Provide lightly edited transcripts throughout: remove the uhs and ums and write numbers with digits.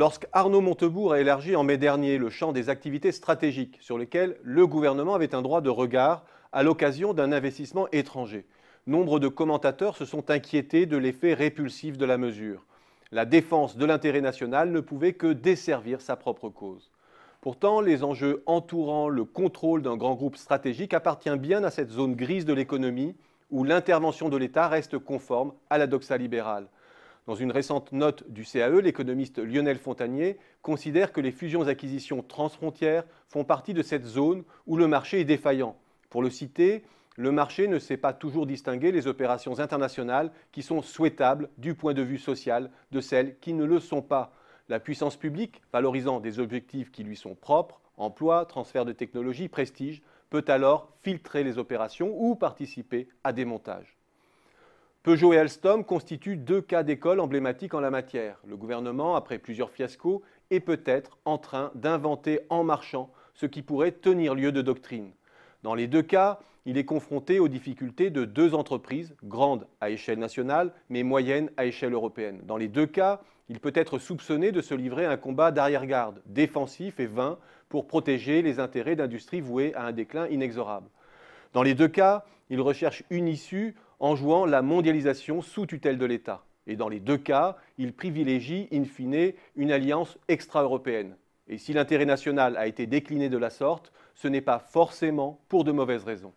Lorsqu'Arnaud Montebourg a élargi en mai dernier le champ des activités stratégiques sur lesquelles le gouvernement avait un droit de regard à l'occasion d'un investissement étranger, nombre de commentateurs se sont inquiétés de l'effet répulsif de la mesure. La défense de l'intérêt national ne pouvait que desservir sa propre cause. Pourtant, les enjeux entourant le contrôle d'un grand groupe stratégique appartiennent bien à cette zone grise de l'économie où l'intervention de l'État reste conforme à la doxa libérale. Dans une récente note du CAE, l'économiste Lionel Fontagné considère que les fusions-acquisitions transfrontières font partie de cette zone où le marché est défaillant. Pour le citer, le marché ne sait pas toujours distinguer les opérations internationales qui sont souhaitables du point de vue social de celles qui ne le sont pas. La puissance publique, valorisant des objectifs qui lui sont propres, emploi, transfert de technologie, prestige, peut alors filtrer les opérations ou participer à des montages. Peugeot et Alstom constituent deux cas d'école emblématiques en la matière. Le gouvernement, après plusieurs fiascos, est peut-être en train d'inventer en marchant ce qui pourrait tenir lieu de doctrine. Dans les deux cas, il est confronté aux difficultés de deux entreprises, grandes à échelle nationale, mais moyennes à échelle européenne. Dans les deux cas, il peut être soupçonné de se livrer à un combat d'arrière-garde, défensif et vain, pour protéger les intérêts d'industries vouées à un déclin inexorable. Dans les deux cas, il recherche une issue en jouant la mondialisation sous tutelle de l'État. Et dans les deux cas, il privilégie in fine une alliance extra-européenne. Et si l'intérêt national a été décliné de la sorte, ce n'est pas forcément pour de mauvaises raisons.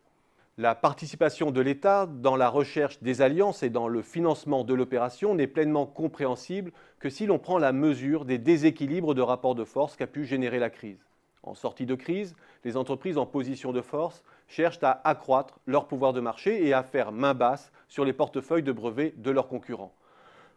La participation de l'État dans la recherche des alliances et dans le financement de l'opération n'est pleinement compréhensible que si l'on prend la mesure des déséquilibres de rapports de force qu'a pu générer la crise. En sortie de crise, les entreprises en position de force cherchent à accroître leur pouvoir de marché et à faire main basse sur les portefeuilles de brevets de leurs concurrents.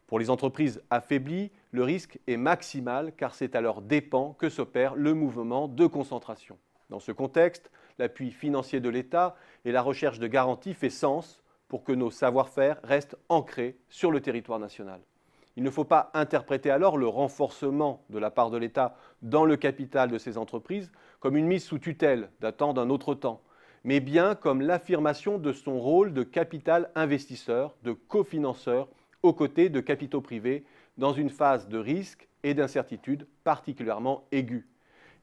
Pour les entreprises affaiblies, le risque est maximal car c'est à leurs dépens que s'opère le mouvement de concentration. Dans ce contexte, l'appui financier de l'État et la recherche de garanties fait sens pour que nos savoir-faire restent ancrés sur le territoire national. Il ne faut pas interpréter alors le renforcement de la part de l'État dans le capital de ces entreprises comme une mise sous tutelle datant d'un autre temps, mais bien comme l'affirmation de son rôle de capital investisseur, de cofinanceur, aux côtés de capitaux privés, dans une phase de risque et d'incertitude particulièrement aiguë.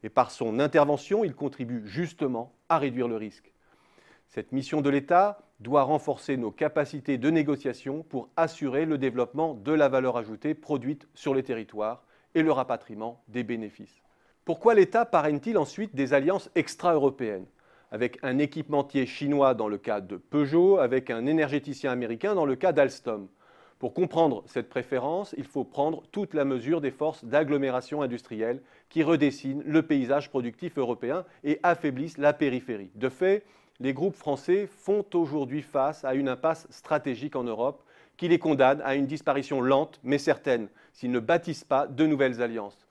Et par son intervention, il contribue justement à réduire le risque. Cette mission de l'État doit renforcer nos capacités de négociation pour assurer le développement de la valeur ajoutée produite sur les territoires et le rapatriement des bénéfices. Pourquoi l'État parraine-t-il ensuite des alliances extra-européennes, avec un équipementier chinois dans le cas de Peugeot, avec un énergéticien américain dans le cas d'Alstom? Pour comprendre cette préférence, il faut prendre toute la mesure des forces d'agglomération industrielle qui redessinent le paysage productif européen et affaiblissent la périphérie. De fait, les groupes français font aujourd'hui face à une impasse stratégique en Europe qui les condamne à une disparition lente mais certaine s'ils ne bâtissent pas de nouvelles alliances.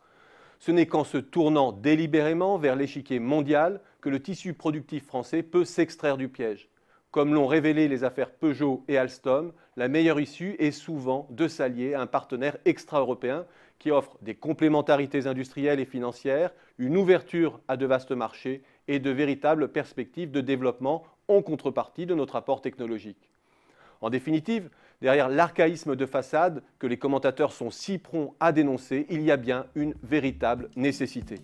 Ce n'est qu'en se tournant délibérément vers l'échiquier mondial que le tissu productif français peut s'extraire du piège. Comme l'ont révélé les affaires Peugeot et Alstom, la meilleure issue est souvent de s'allier à un partenaire extra-européen qui offre des complémentarités industrielles et financières, une ouverture à de vastes marchés et de véritables perspectives de développement en contrepartie de notre apport technologique. En définitive, derrière l'archaïsme de façade que les commentateurs sont si prompts à dénoncer, il y a bien une véritable nécessité.